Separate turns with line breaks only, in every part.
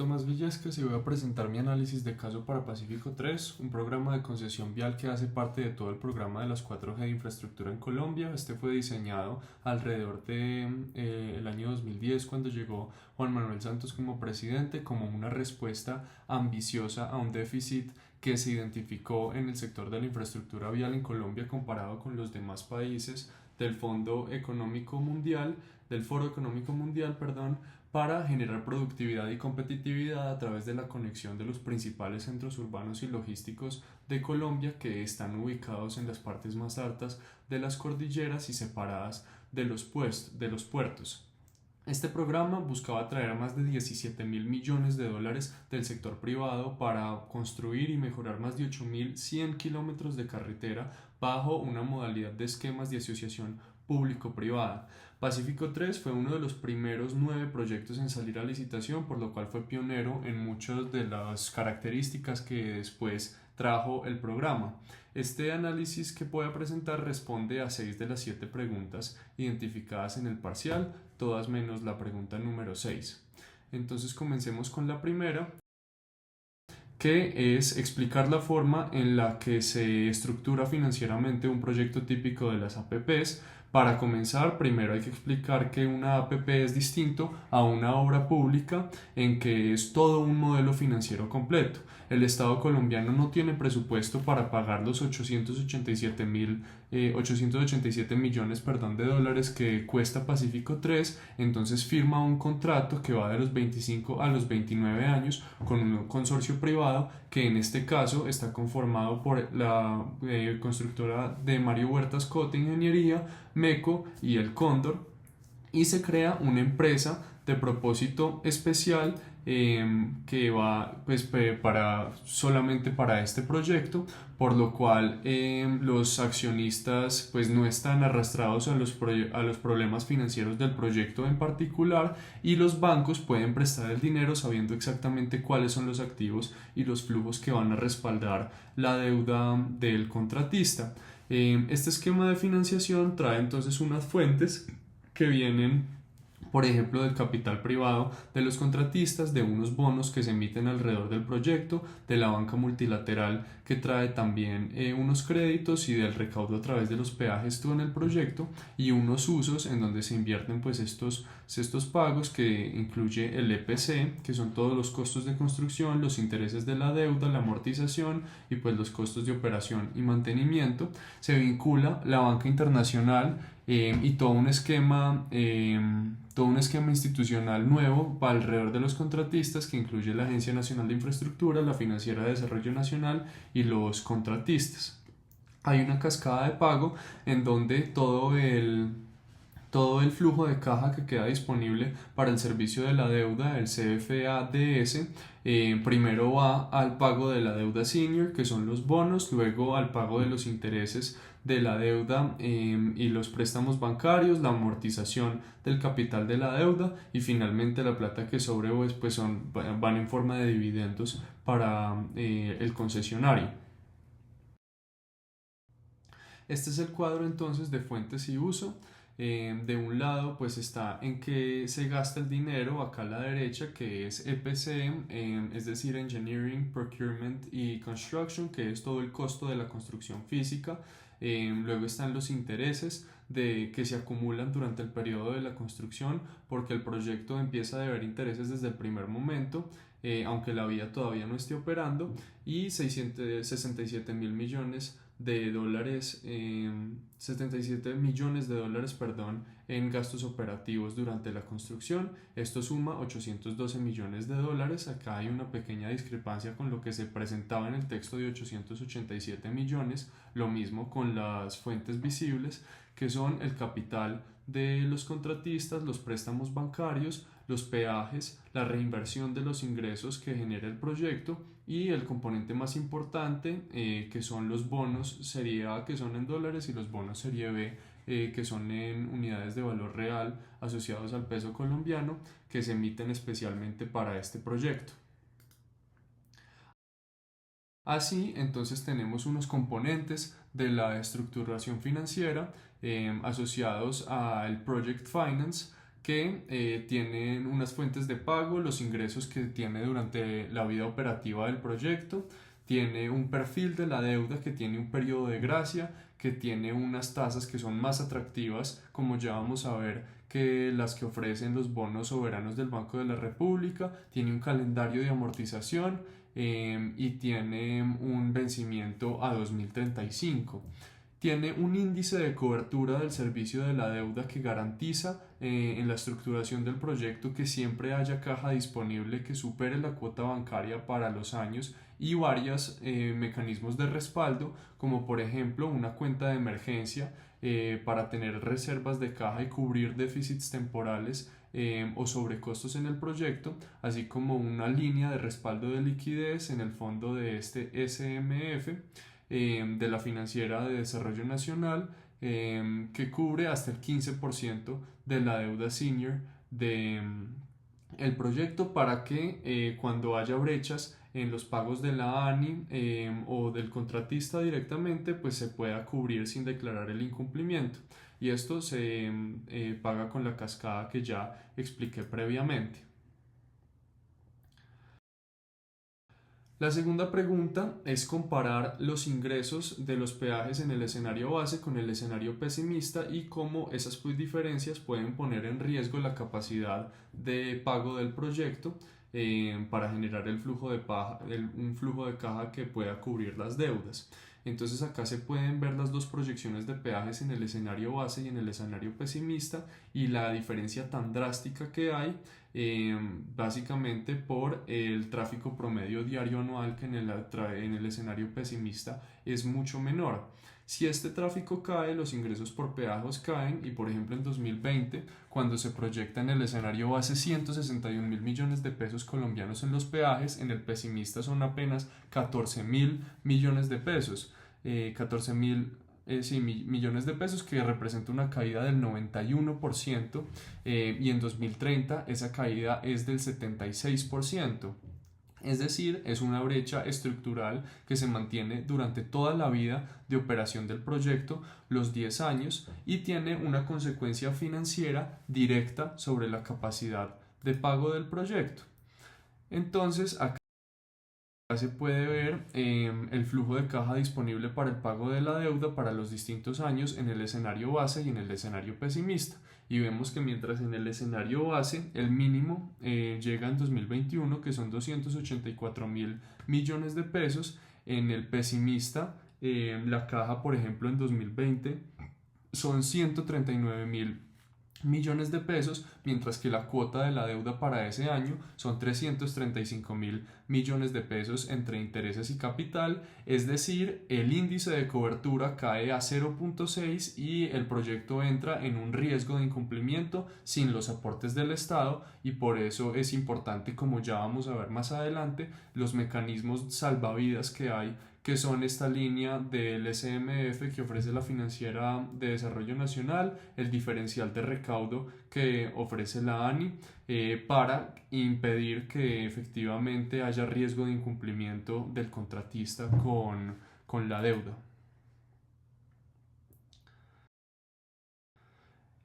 Tomás Villescas y voy a presentar mi análisis de caso para Pacífico 3, un programa de concesión vial que hace parte de todo el programa de las 4G de infraestructura en Colombia. Este fue diseñado alrededor de el año 2010 cuando llegó Juan Manuel Santos como presidente, como una respuesta ambiciosa a un déficit que se identificó en el sector de la infraestructura vial en Colombia comparado con los demás países del Foro Económico Mundial, para generar productividad y competitividad a través de la conexión de los principales centros urbanos y logísticos de Colombia, que están ubicados en las partes más altas de las cordilleras y separadas de los puertos. Este programa buscaba atraer a más de 17.000 millones de dólares del sector privado para construir y mejorar más de 8.100 kilómetros de carretera bajo una modalidad de esquemas de asociación público-privada. Pacífico 3 fue uno de los primeros 9 proyectos en salir a licitación, por lo cual fue pionero en muchas de las características que después trajo el programa. Este análisis que voy a presentar responde a 6 de las 7 preguntas identificadas en el parcial, todas menos la pregunta número 6. Entonces comencemos con la primera, que es explicar la forma en la que se estructura financieramente un proyecto típico de las APPs. Para comenzar, primero hay que explicar que una APP es distinto a una obra pública en que es todo un modelo financiero completo. El Estado colombiano no tiene presupuesto para pagar los 887 millones de dólares que cuesta Pacífico 3, entonces firma un contrato que va de los 25 a los 29 años con un consorcio privado que en este caso está conformado por la constructora de Mario Huertas Cote Ingeniería, MECO y El Cóndor, y se crea una empresa de propósito especial que va solamente para este proyecto, por lo cual los accionistas no están arrastrados a los problemas financieros del proyecto en particular, y los bancos pueden prestar el dinero sabiendo exactamente cuáles son los activos y los flujos que van a respaldar la deuda del contratista. Este esquema de financiación trae entonces unas fuentes que vienen, por ejemplo, del capital privado de los contratistas, de unos bonos que se emiten alrededor del proyecto, de la banca multilateral que trae también unos créditos, y del recaudo a través de los peajes todo en el proyecto, y unos usos en donde se invierten estos pagos, que incluye el EPC, que son todos los costos de construcción, los intereses de la deuda, la amortización y los costos de operación y mantenimiento. Se vincula la banca internacional y todo un esquema institucional nuevo para alrededor de los contratistas, que incluye la Agencia Nacional de Infraestructura, la Financiera de Desarrollo Nacional y los contratistas. Hay una cascada de pago en donde todo el flujo de caja que queda disponible para el servicio de la deuda, el CFADS, primero va al pago de la deuda senior, que son los bonos, luego al pago de los intereses de la deuda y los préstamos bancarios, la amortización del capital de la deuda, y finalmente la plata que sobre van en forma de dividendos para el concesionario. Este es el cuadro entonces de fuentes y uso. De un lado está en qué se gasta el dinero, acá a la derecha, que es EPC, es decir, Engineering, Procurement y Construction, que es todo el costo de la construcción física. Luego están los intereses que se acumulan durante el periodo de la construcción, porque el proyecto empieza a deber intereses desde el primer momento, aunque la vía todavía no esté operando, y 67 mil millones de dólares, 77 millones de dólares, en gastos operativos durante la construcción. Esto suma 812 millones de dólares. Acá hay una pequeña discrepancia con lo que se presentaba en el texto de 887 millones, lo mismo con las fuentes visibles, que son el capital de los contratistas, los préstamos bancarios, los peajes, la reinversión de los ingresos que genera el proyecto, y el componente más importante, que son los bonos serie A, que son en dólares, y los bonos serie B, que son en unidades de valor real asociados al peso colombiano, que se emiten especialmente para este proyecto. Así, entonces tenemos unos componentes de la estructuración financiera asociados al Project Finance, que tienen unas fuentes de pago, los ingresos que tiene durante la vida operativa del proyecto, tiene un perfil de la deuda que tiene un periodo de gracia, que tiene unas tasas que son más atractivas, como ya vamos a ver, que las que ofrecen los bonos soberanos del Banco de la República, tiene un calendario de amortización y tiene un vencimiento a 2035. Tiene un índice de cobertura del servicio de la deuda que garantiza en la estructuración del proyecto que siempre haya caja disponible que supere la cuota bancaria para los años y varios mecanismos de respaldo, como por ejemplo una cuenta de emergencia para tener reservas de caja y cubrir déficits temporales o sobrecostos en el proyecto, así como una línea de respaldo de liquidez en el fondo de este SMF de la Financiera de Desarrollo Nacional, que cubre hasta el 15% de la deuda senior de el proyecto para que cuando haya brechas en los pagos de la ANI o del contratista directamente, pues se pueda cubrir sin declarar el incumplimiento. Y esto se paga con la cascada que ya expliqué previamente. La segunda pregunta es comparar los ingresos de los peajes en el escenario base con el escenario pesimista y cómo esas diferencias pueden poner en riesgo la capacidad de pago del proyecto para generar un flujo de caja que pueda cubrir las deudas. Entonces acá se pueden ver las dos proyecciones de peajes en el escenario base y en el escenario pesimista y la diferencia tan drástica que hay básicamente por el tráfico promedio diario anual que en el escenario pesimista es mucho menor. Si este tráfico cae, los ingresos por peajes caen y por ejemplo en 2020, cuando se proyecta en el escenario base 161.000 millones de pesos colombianos en los peajes, en el pesimista son apenas 14.000 millones de pesos. 14.000 millones de pesos, que representa una caída del 91%, y en 2030 esa caída es del 76%. Es decir, es una brecha estructural que se mantiene durante toda la vida de operación del proyecto, los 10 años, y tiene una consecuencia financiera directa sobre la capacidad de pago del proyecto. Entonces, acá se puede ver el flujo de caja disponible para el pago de la deuda para los distintos años en el escenario base y en el escenario pesimista. Y vemos que mientras en el escenario base el mínimo llega en 2021, que son 284.000 millones de pesos, en el pesimista la caja, por ejemplo, en 2020 son 139.000 millones de pesos, mientras que la cuota de la deuda para ese año son 335.000 millones de pesos entre intereses y capital, es decir, el índice de cobertura cae a 0.6 y el proyecto entra en un riesgo de incumplimiento sin los aportes del Estado, y por eso es importante, como ya vamos a ver más adelante, los mecanismos salvavidas que hay, que son esta línea del SMF que ofrece la Financiera de Desarrollo Nacional, el diferencial de recaudo que ofrece la ANI, para impedir que efectivamente haya riesgo de incumplimiento del contratista con la deuda.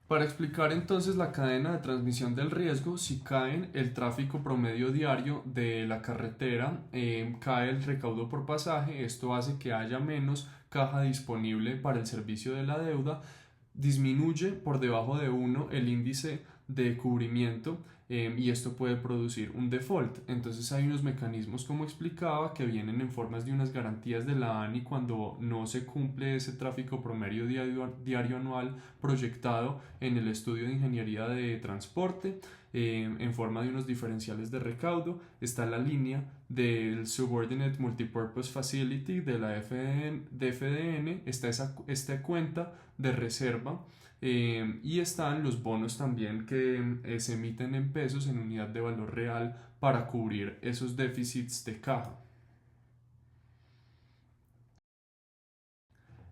Para explicar entonces la cadena de transmisión del riesgo, si caen el tráfico promedio diario de la carretera, cae el recaudo por pasaje, esto hace que haya menos caja disponible para el servicio de la deuda, disminuye por debajo de 1 el índice de cubrimiento y esto puede producir un default. Entonces hay unos mecanismos, como explicaba, que vienen en formas de unas garantías de la ANI cuando no se cumple ese tráfico promedio diario anual proyectado en el estudio de ingeniería de transporte, en forma de unos diferenciales de recaudo. Está la línea del Subordinate Multipurpose Facility de la FDN, está esta cuenta de reserva, y están los bonos también que se emiten en pesos en unidad de valor real para cubrir esos déficits de caja.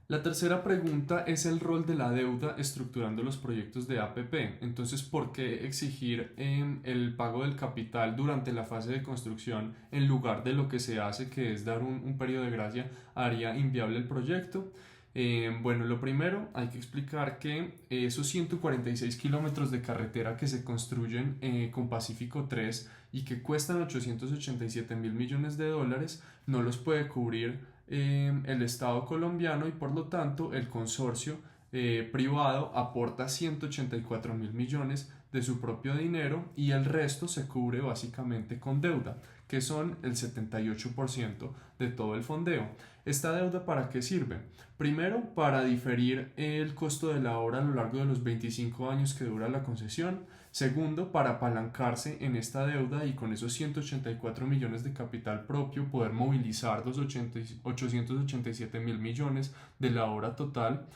La tercera pregunta es el rol de la deuda estructurando los proyectos de APP. Entonces, ¿por qué exigir el pago del capital durante la fase de construcción en lugar de lo que se hace, que es dar un periodo de gracia, haría inviable el proyecto? Bueno, lo primero hay que explicar que esos 146 kilómetros de carretera que se construyen con Pacífico 3 y que cuestan 887 mil millones de dólares no los puede cubrir el Estado colombiano y por lo tanto el consorcio privado aporta 184 mil millones de su propio dinero y el resto se cubre básicamente con deuda, que son el 78% de todo el fondeo. ¿Esta deuda para qué sirve? Primero, para diferir el costo de la obra a lo largo de los 25 años que dura la concesión. Segundo, para apalancarse en esta deuda y con esos 184 millones de capital propio poder movilizar los 887 mil millones de la obra total.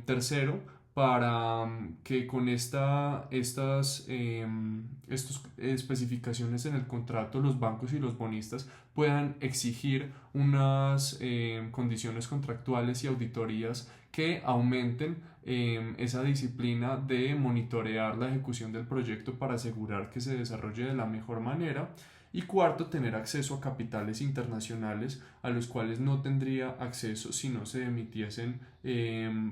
Tercero, para que con estas especificaciones en el contrato los bancos y los bonistas puedan exigir unas condiciones contractuales y auditorías que aumenten esa disciplina de monitorear la ejecución del proyecto para asegurar que se desarrolle de la mejor manera. Y cuarto, tener acceso a capitales internacionales a los cuales no tendría acceso si no se emitiesen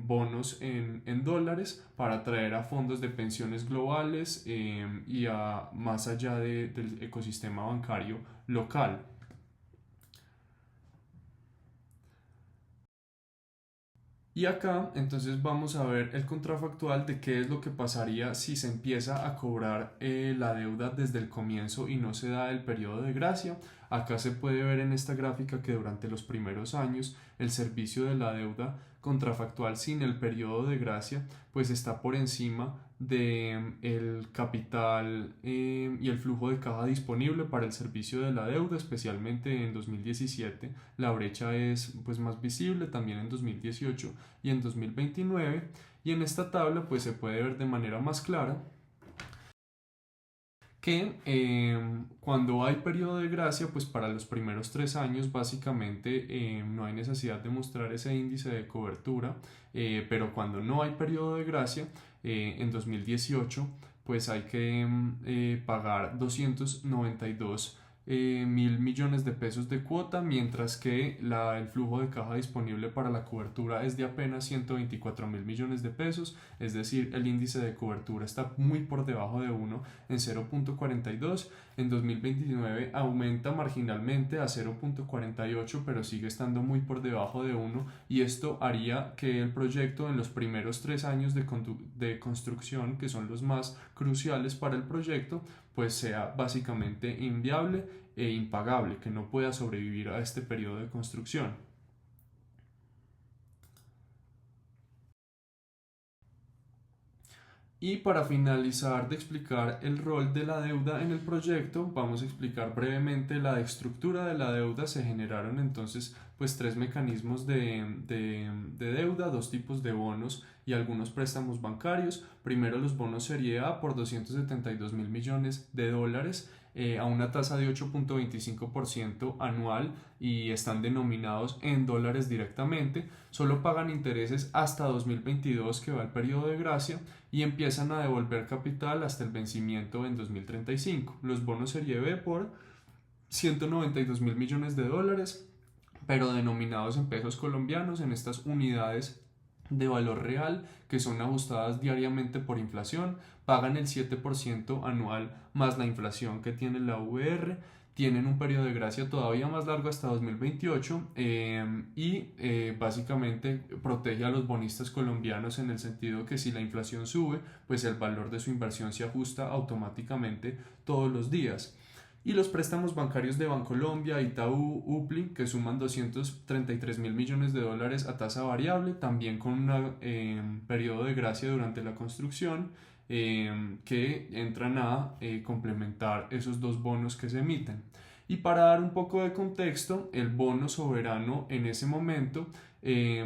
bonos en dólares para atraer a fondos de pensiones globales y a más allá del ecosistema bancario local. Y acá entonces vamos a ver el contrafactual de qué es lo que pasaría si se empieza a cobrar la deuda desde el comienzo y no se da el periodo de gracia. Acá se puede ver en esta gráfica que durante los primeros años el servicio de la deuda contrafactual sin el periodo de gracia pues está por encima de el capital y el flujo de caja disponible para el servicio de la deuda, especialmente en 2017 la brecha es pues más visible, también en 2018 y en 2029, y en esta tabla pues se puede ver de manera más clara que cuando hay periodo de gracia, pues para los primeros 3 años básicamente no hay necesidad de mostrar ese índice de cobertura, pero cuando no hay periodo de gracia, en 2018, pues hay que pagar 292 mil millones de pesos de cuota, mientras que el flujo de caja disponible para la cobertura es de apenas 124 mil millones de pesos, es decir, el índice de cobertura está muy por debajo de 1 en 0.42. En 2029 aumenta marginalmente a 0.48, pero sigue estando muy por debajo de 1, y esto haría que el proyecto en los primeros 3 años de construcción, que son los más cruciales para el proyecto, pues sea básicamente inviable e impagable, que no pueda sobrevivir a este periodo de construcción. Y para finalizar de explicar el rol de la deuda en el proyecto, vamos a explicar brevemente la estructura de la deuda. Se generaron entonces pues 3 mecanismos de deuda, 2 tipos de bonos y algunos préstamos bancarios. Primero los bonos Serie A por 272 mil millones de dólares a una tasa de 8.25% anual y están denominados en dólares directamente. Solo pagan intereses hasta 2022, que va el periodo de gracia, y empiezan a devolver capital hasta el vencimiento en 2035. Los bonos Serie B por 192 mil millones de dólares, pero denominados en pesos colombianos, en estas unidades de valor real que son ajustadas diariamente por inflación, pagan el 7% anual más la inflación que tiene la VR, tienen un periodo de gracia todavía más largo hasta 2028 básicamente protege a los bonistas colombianos en el sentido que si la inflación sube, pues el valor de su inversión se ajusta automáticamente todos los días. Y los préstamos bancarios de Bancolombia, Itaú, UPLI, que suman 233 mil millones de dólares a tasa variable, también con un periodo de gracia durante la construcción, que entran a complementar esos dos bonos que se emiten. Y para dar un poco de contexto, el bono soberano en ese momento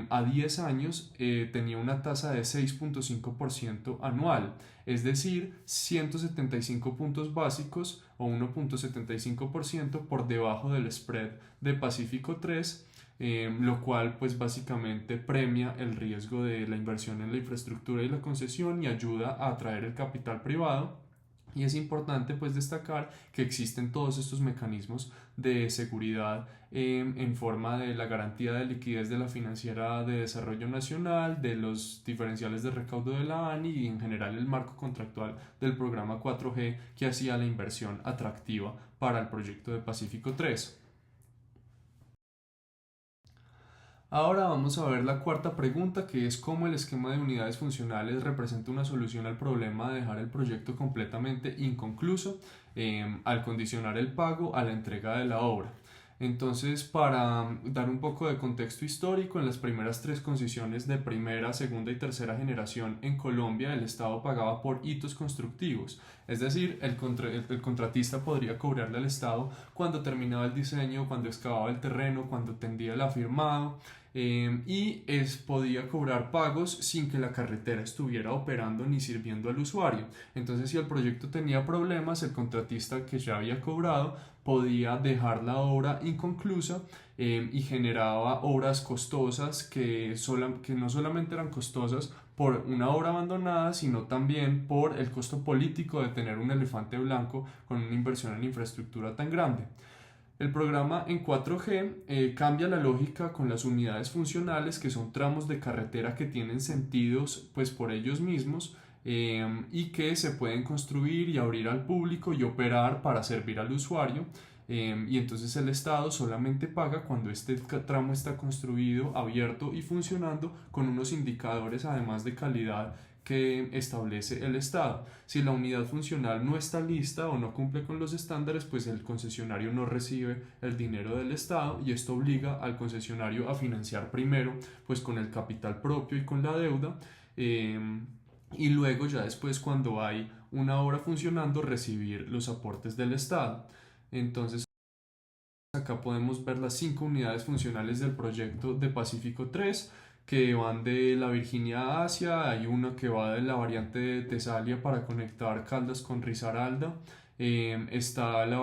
a 10 años tenía una tasa de 6.5% anual, es decir, 175 puntos básicos o 1.75% por debajo del spread de Pacífico 3, lo cual pues básicamente premia el riesgo de la inversión en la infraestructura y la concesión y ayuda a atraer el capital privado. Y es importante pues destacar que existen todos estos mecanismos de seguridad en forma de la garantía de liquidez de la Financiera de Desarrollo Nacional, de los diferenciales de recaudo de la ANI y en general el marco contractual del programa 4G que hacía la inversión atractiva para el proyecto de Pacífico 3. Ahora vamos a ver la cuarta pregunta, que es cómo el esquema de unidades funcionales representa una solución al problema de dejar el proyecto completamente inconcluso al condicionar el pago a la entrega de la obra. Entonces, para dar un poco de contexto histórico, en las primeras tres concesiones de primera, segunda y tercera generación en Colombia, el Estado pagaba por hitos constructivos, es decir, el contratista podría cobrarle al Estado cuando terminaba el diseño, cuando excavaba el terreno, cuando tendía el afirmado, podía cobrar pagos sin que la carretera estuviera operando ni sirviendo al usuario. Entonces, si el proyecto tenía problemas, el contratista que ya había cobrado podía dejar la obra inconclusa y generaba obras costosas que no solamente eran costosas por una obra abandonada, sino también por el costo político de tener un elefante blanco con una inversión en infraestructura tan grande. El programa en 4G cambia la lógica con las unidades funcionales, que son tramos de carretera que tienen sentidos pues por ellos mismos y que se pueden construir y abrir al público y operar para servir al usuario. Y entonces el Estado solamente paga cuando este tramo está construido, abierto y funcionando con unos indicadores además de calidad que establece el Estado. Si la unidad funcional no está lista o no cumple con los estándares, pues el concesionario no recibe el dinero del Estado y esto obliga al concesionario a financiar primero pues con el capital propio y con la deuda y luego ya después cuando hay una obra funcionando recibir los aportes del Estado. Entonces acá podemos ver las 5 unidades funcionales del proyecto de Pacífico 3 que van de la Virginia a Asia, hay una que va de la variante de Tesalia para conectar Caldas con Risaralda, está la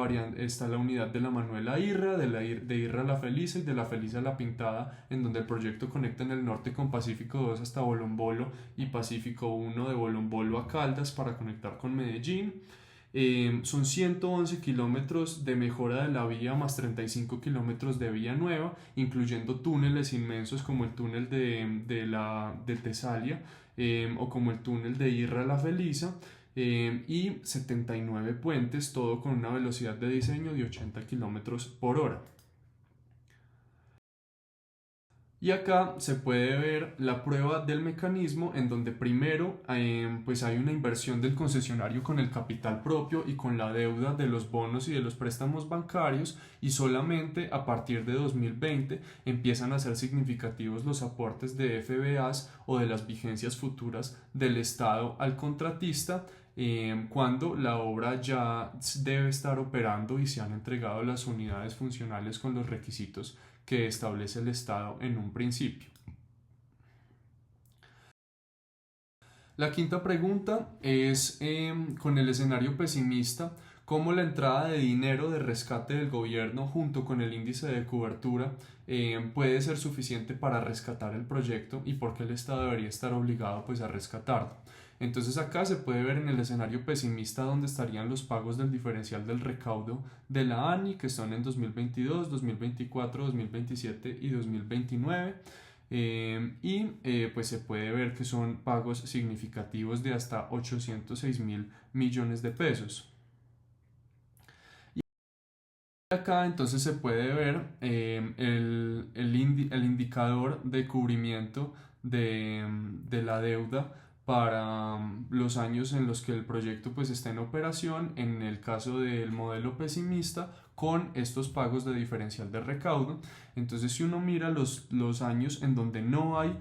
unidad de la Manuela Irra, de Irra a la Felisa y de la Felisa a la Pintada, en donde el proyecto conecta en el norte con Pacífico 2 hasta Bolombolo y Pacífico 1 de Bolombolo a Caldas para conectar con Medellín. Son 111 kilómetros de mejora de la vía más 35 kilómetros de vía nueva, incluyendo túneles inmensos como el túnel de Tesalia o como el túnel de Irra a la Felisa y 79 puentes, todo con una velocidad de diseño de 80 kilómetros por hora. Y acá se puede ver la prueba del mecanismo en donde primero pues hay una inversión del concesionario con el capital propio y con la deuda de los bonos y de los préstamos bancarios y solamente a partir de 2020 empiezan a ser significativos los aportes de FBAs o de las vigencias futuras del Estado al contratista cuando la obra ya debe estar operando y se han entregado las unidades funcionales con los requisitos que establece el Estado en un principio. La quinta pregunta es con el escenario pesimista, cómo la entrada de dinero de rescate del gobierno junto con el índice de cobertura puede ser suficiente para rescatar el proyecto y por qué el Estado debería estar obligado pues a rescatarlo. Entonces acá se puede ver en el escenario pesimista donde estarían los pagos del diferencial del recaudo de la ANI que son en 2022, 2024, 2027 y 2029 pues se puede ver que son pagos significativos de hasta 806.000 millones de pesos. Acá entonces se puede ver el indicador de cubrimiento de la deuda para los años en los que el proyecto pues está en operación en el caso del modelo pesimista con estos pagos de diferencial de recaudo. Entonces si uno mira los años en donde no hay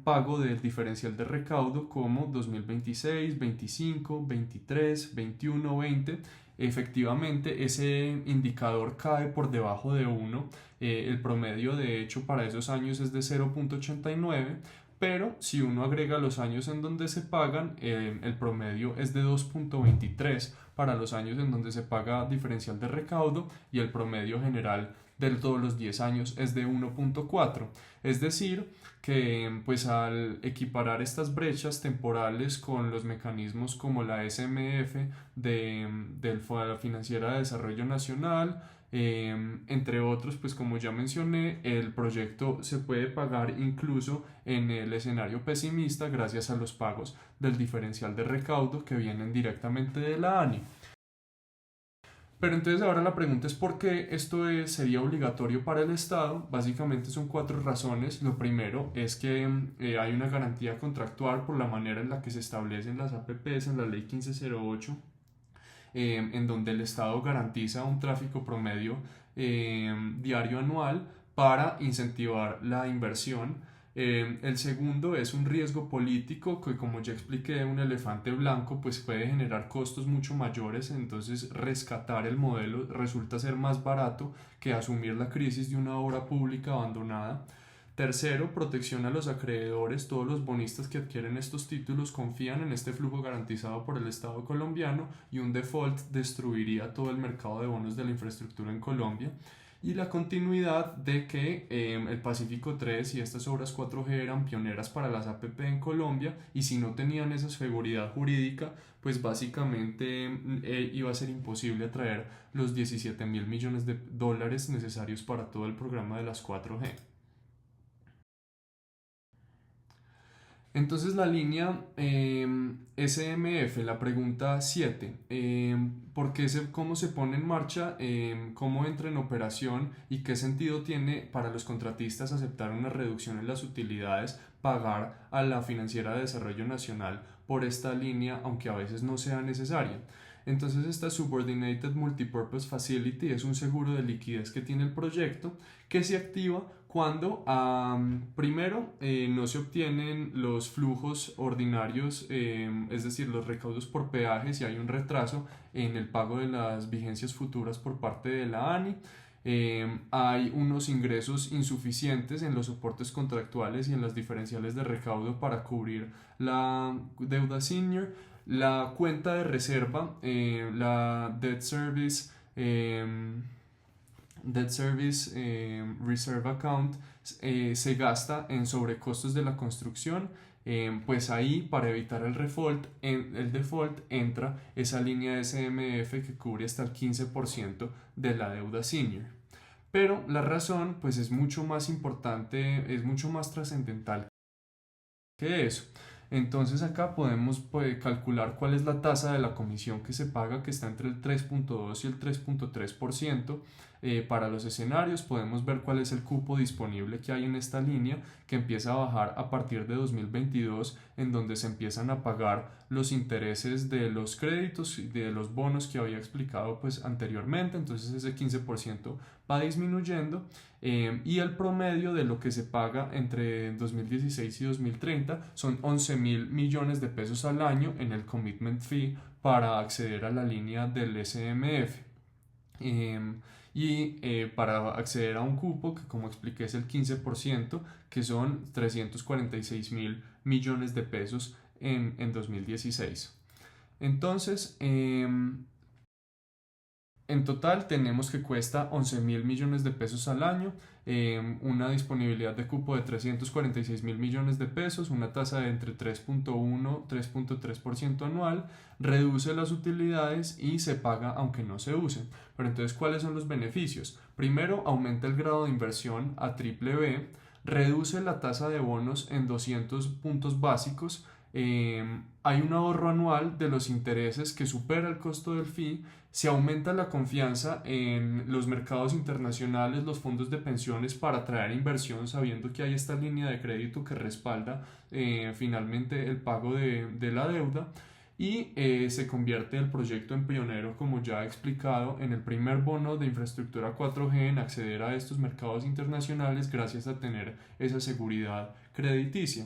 pago del diferencial de recaudo como 2026, 25, 23, 21, 20, efectivamente ese indicador cae por debajo de 1, el promedio de hecho para esos años es de 0.89, pero si uno agrega los años en donde se pagan, el promedio es de 2.23 para los años en donde se paga diferencial de recaudo y el promedio general de todos los 10 años es de 1.4. Es decir, que pues al equiparar estas brechas temporales con los mecanismos como la SMF del Fondo Financiera de Desarrollo Nacional, entre otros, pues como ya mencioné, el proyecto se puede pagar incluso en el escenario pesimista gracias a los pagos del diferencial de recaudo que vienen directamente de la ANI. Pero entonces ahora la pregunta es por qué sería obligatorio para el Estado. Básicamente son cuatro razones. Lo primero es que hay una garantía contractual por la manera en la que se establecen las APPs en la ley 1508, en donde el Estado garantiza un tráfico promedio diario anual para incentivar la inversión. El segundo es un riesgo político que, como ya expliqué, un elefante blanco pues puede generar costos mucho mayores, entonces rescatar el modelo resulta ser más barato que asumir la crisis de una obra pública abandonada. Tercero, protección a los acreedores. Todos los bonistas que adquieren estos títulos confían en este flujo garantizado por el Estado colombiano y un default destruiría todo el mercado de bonos de la infraestructura en Colombia. Y la continuidad de que el Pacífico 3 y estas obras 4G eran pioneras para las APP en Colombia, y si no tenían esa seguridad jurídica, pues básicamente iba a ser imposible atraer los 17.000 millones de dólares necesarios para todo el programa de las 4G. Entonces la línea SMF, la pregunta 7, ¿cómo se pone en marcha, cómo entra en operación y qué sentido tiene para los contratistas aceptar una reducción en las utilidades, pagar a la Financiera de Desarrollo Nacional por esta línea, aunque a veces no sea necesaria? Entonces esta Subordinated Multipurpose Facility es un seguro de liquidez que tiene el proyecto, que se activa cuando primero no se obtienen los flujos ordinarios, es decir, los recaudos por peajes, y hay un retraso en el pago de las vigencias futuras por parte de la ANI. Hay unos ingresos insuficientes en los soportes contractuales y en las diferenciales de recaudo para cubrir la deuda senior. La cuenta de reserva, la Debt Service Reserve Account, se gasta en sobrecostos de la construcción. Pues ahí, para evitar el default, entra esa línea SMF que cubre hasta el 15% de la deuda senior. Pero la razón pues es mucho más importante, es mucho más trascendental que eso. Entonces acá podemos calcular cuál es la tasa de la comisión que se paga, que está entre el 3.2 y el 3.3%. Para los escenarios podemos ver cuál es el cupo disponible que hay en esta línea, que empieza a bajar a partir de 2022, en donde se empiezan a pagar los intereses de los créditos y de los bonos que había explicado pues anteriormente. Entonces ese 15% va disminuyendo, y el promedio de lo que se paga entre 2016 y 2030 son 11.000 millones de pesos al año en el commitment fee para acceder a la línea del SMF. Para acceder a un cupo que, como expliqué, es el 15%, que son 346.000 millones de pesos en 2016. Entonces, en total tenemos que cuesta 11.000 millones de pesos al año, una disponibilidad de cupo de 346.000 millones de pesos, una tasa de entre 3.1 y 3.3% anual, reduce las utilidades y se paga aunque no se usen. Pero entonces, ¿cuáles son los beneficios? Primero, aumenta el grado de inversión a BBB, reduce la tasa de bonos en 200 puntos básicos, hay un ahorro anual de los intereses que supera el costo del fee, se aumenta la confianza en los mercados internacionales, los fondos de pensiones, para atraer inversión, sabiendo que hay esta línea de crédito que respalda finalmente el pago de la deuda, y se convierte el proyecto en pionero, como ya he explicado, en el primer bono de infraestructura 4G en acceder a estos mercados internacionales gracias a tener esa seguridad crediticia.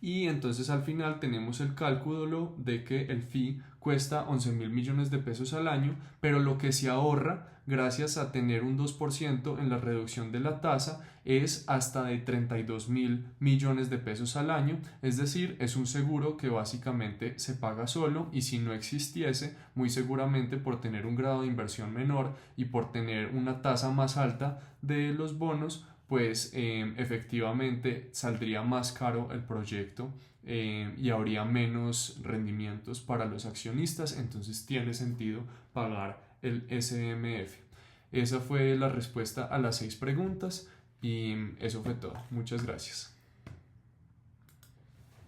Y entonces al final tenemos el cálculo de que el FI cuesta 11.000 millones de pesos al año, pero lo que se ahorra gracias a tener un 2% en la reducción de la tasa es hasta de 32.000 millones de pesos al año, es decir, es un seguro que básicamente se paga solo, y si no existiese, muy seguramente por tener un grado de inversión menor y por tener una tasa más alta de los bonos, pues efectivamente saldría más caro el proyecto y habría menos rendimientos para los accionistas, entonces tiene sentido pagar el SMF. Esa fue la respuesta a las 6 preguntas y eso fue todo. Muchas gracias.